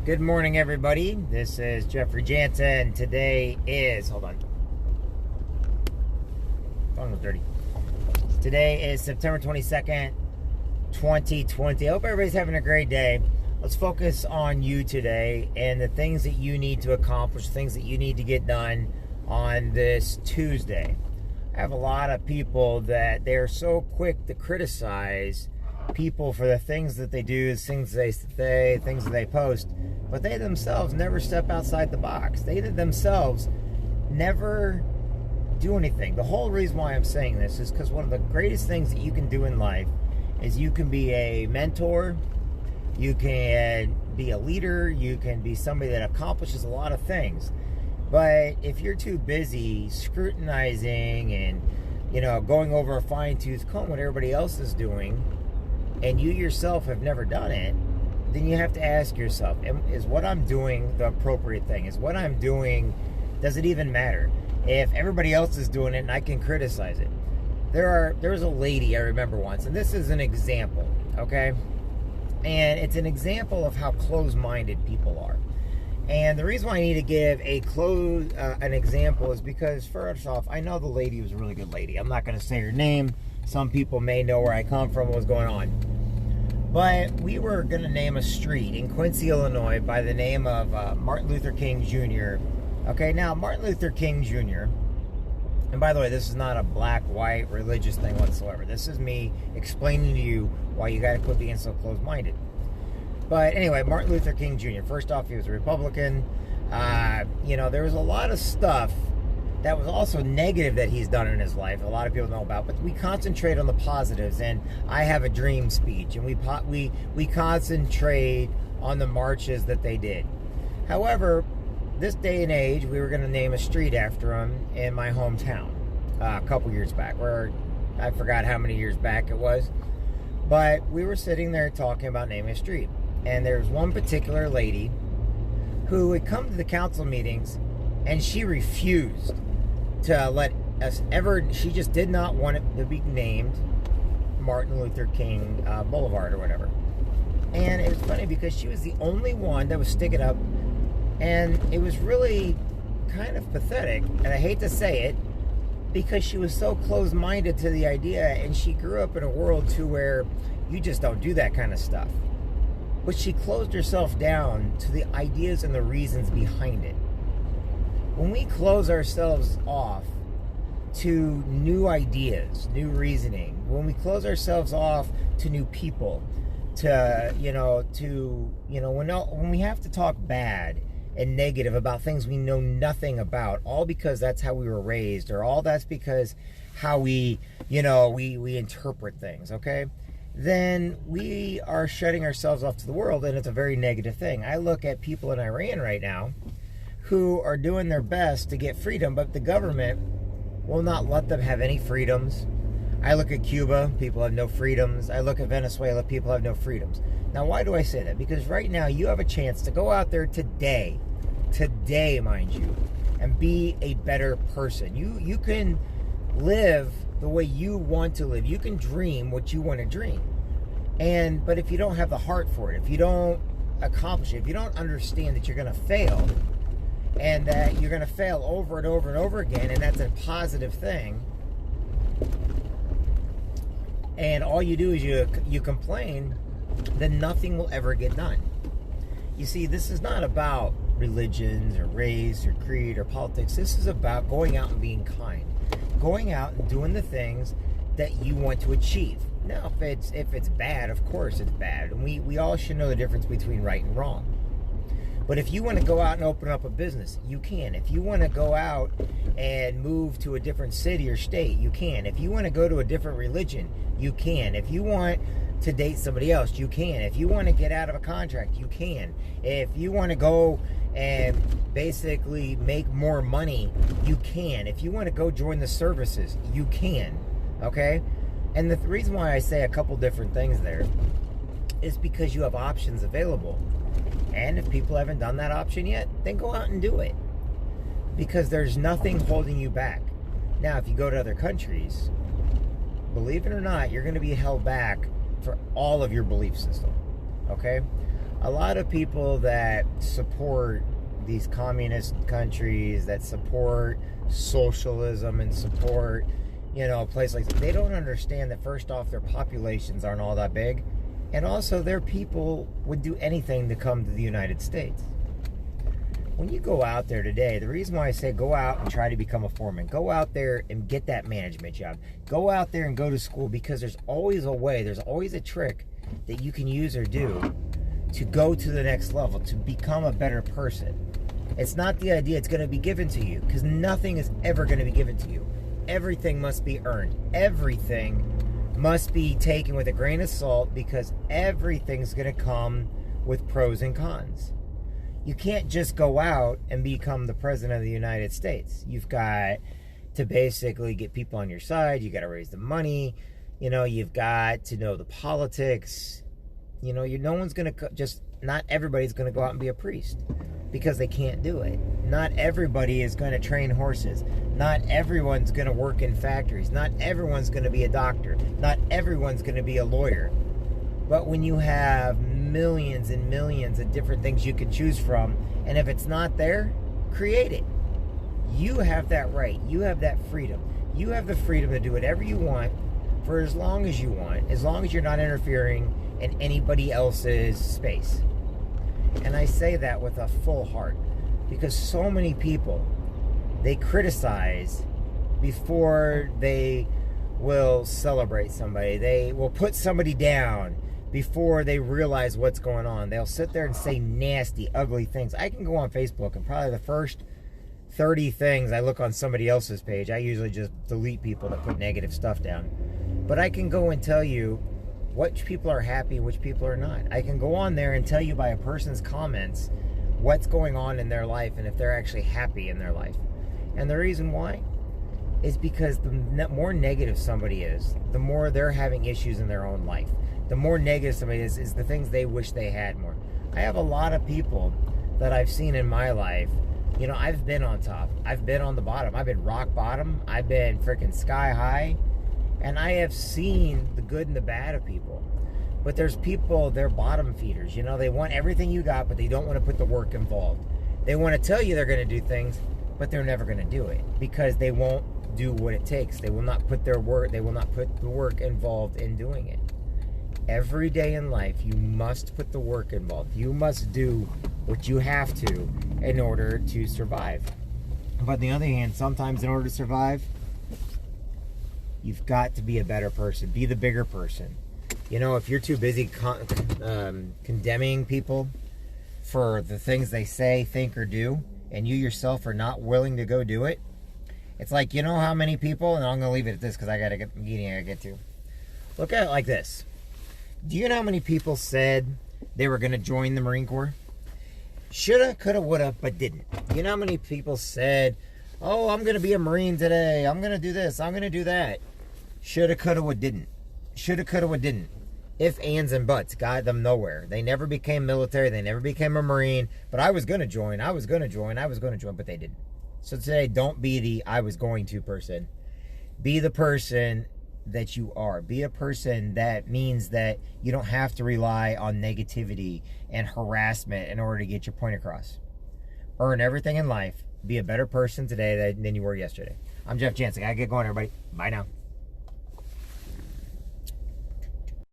Good morning, everybody. This is Jeffrey Jansen. Today is, hold on. Phone was dirty. Today is September 22nd, 2020. I hope everybody's having a great day. Let's focus on you today and the things that you need to accomplish, things that you need to get done on this Tuesday. I have a lot of people that they're so quick to criticize people for the things that they do, things they say, things that they post, but they themselves never step outside the box. They themselves never do anything. The whole reason why I'm saying this is because one of the greatest things that you can do in life is you can be a mentor, you can be a leader, you can be somebody that accomplishes a lot of things. But if you're too busy scrutinizing and, going over a fine-tooth comb what everybody else is doing, and you yourself have never done it, then you have to ask yourself, is what I'm doing the appropriate thing? Is what I'm doing, does it even matter? If everybody else is doing it and I can criticize it. There was a lady I remember once, and this is an example, okay? And it's an example of how closed-minded people are. And the reason why I need to give an example is because, first off, I know the lady was a really good lady. I'm not going to say her name. Some people may know where I come from, what's going on. But we were going to name a street in Quincy, Illinois by the name of Martin Luther King Jr. Okay, now Martin Luther King Jr., and by the way, this is not a black, white, religious thing whatsoever. This is me explaining to you why you got to quit being so closed-minded. But anyway, Martin Luther King Jr., first off, he was a Republican. There was a lot of stuff that was also negative that he's done in his life. A lot of people know about, but we concentrate on the positives. And I have a dream speech, and we concentrate on the marches that they did. However, this day and age, we were going to name a street after him in my hometown a couple years back, where I forgot how many years back it was. But we were sitting there talking about naming a street. And there's one particular lady who would come to the council meetings, and she refused to let us ever, she just did not want it to be named Martin Luther King Boulevard or whatever. And it was funny because she was the only one that would stick it up, and it was really kind of pathetic, and I hate to say it, because she was so closed-minded to the idea, and she grew up in a world to where you just don't do that kind of stuff. But she closed herself down to the ideas and the reasons behind it. When we close ourselves off to new ideas, new reasoning, when we close ourselves off to new people, when we have to talk bad and negative about things we know nothing about, all because that's how we were raised, or all that's because how we interpret things, okay? Then we are shutting ourselves off to the world, and it's a very negative thing. I look at people in Iran right now who are doing their best to get freedom, but the government will not let them have any freedoms. I look at Cuba, people have no freedoms. I look at Venezuela, people have no freedoms. Now, why do I say that? Because right now you have a chance to go out there today, mind you, and be a better person. You can live the way you want to live. You can dream what you want to dream. But if you don't have the heart for it, if you don't accomplish it, if you don't understand that you're going to fail, and that you're going to fail over and over and over again, and that's a positive thing, and all you do is you complain, then nothing will ever get done. You see, this is not about religions or race or creed or politics. This is about going out and being kind. Going out and doing the things that you want to achieve. Now, if it's bad, of course it's bad. And we all should know the difference between right and wrong. But if you want to go out and open up a business, you can. If you want to go out and move to a different city or state, you can. If you want to go to a different religion, you can. If you want to date somebody else, you can. If you want to get out of a contract, you can. If you want to go and basically make more money, you can. If you want to go join the services, you can. Okay? And the reason why I say a couple different things there is because you have options available. And if people haven't done that option yet, then go out and do it. Because there's nothing holding you back. Now, if you go to other countries, believe it or not, you're going to be held back for all of your belief system. Okay? A lot of people that support these communist countries, that support socialism and support, places like that, they don't understand that first off, their populations aren't all that big, and also their people would do anything to come to the United States. When you go out there today, the reason why I say go out and try to become a foreman, go out there and get that management job, go out there and go to school, because there's always a way, there's always a trick that you can use or do to go to the next level, to become a better person. It's not the idea it's going to be given to you, because nothing is ever going to be given to you. Everything must be earned. Everything must be taken with a grain of salt, because everything's going to come with pros and cons. You can't just go out and become the president of the United States. You've got to basically get people on your side. You got to raise the money. You've got to know the politics. No one's going to not everybody's going to go out and be a priest, because they can't do it. Not everybody is going to train horses. Not everyone's going to work in factories. Not everyone's going to be a doctor. Not everyone's going to be a lawyer. But when you have millions and millions of different things you can choose from, and if it's not there, create it. You have that right. You have that freedom. You have the freedom to do whatever you want for as long as you want, as long as you're not interfering in anybody else's space. And I say that with a full heart, because so many people, they criticize before they will celebrate somebody. They will put somebody down before they realize what's going on. They'll sit there and say nasty, ugly things. I can go on Facebook, and probably the first 30 things I look on somebody else's page, I usually just delete people that put negative stuff down. But I can go and tell you which people are happy and which people are not. I can go on there and tell you by a person's comments what's going on in their life and if they're actually happy in their life. And the reason why is because the more negative somebody is, the more they're having issues in their own life. The more negative somebody is the things they wish they had more. I have a lot of people that I've seen in my life. I've been on top. I've been on the bottom. I've been rock bottom. I've been freaking sky high. And I have seen the good and the bad of people. But there's people, they're bottom feeders. They want everything you got, but they don't want to put the work involved. They want to tell you they're going to do things, but they're never going to do it, because they won't do what it takes. They will not put their work, they will not put the work involved in doing it. Every day in life, you must put the work involved. You must do what you have to in order to survive. But on the other hand, sometimes in order to survive, you've got to be a better person. Be the bigger person. If you're too busy condemning people for the things they say, think, or do, and you yourself are not willing to go do it, it's like, how many people, and I'm going to leave it at this because I got to get the meeting I got to get to. Look at it like this. Do you know how many people said they were going to join the Marine Corps? Shoulda, coulda, woulda, but didn't. You know how many people said, oh, I'm going to be a Marine today. I'm going to do this. I'm going to do that. Shoulda, coulda, woulda, didn't. Shoulda, coulda, woulda, didn't. If, ands, and buts got them nowhere. They never became military. They never became a Marine. But I was going to join. I was going to join. I was going to join. But they didn't. So today, don't be the I was going to person. Be the person that you are. Be a person that means that you don't have to rely on negativity and harassment in order to get your point across. Earn everything in life. Be a better person today than you were yesterday. I'm Jeff Jansen. I gotta get going, everybody. Bye now.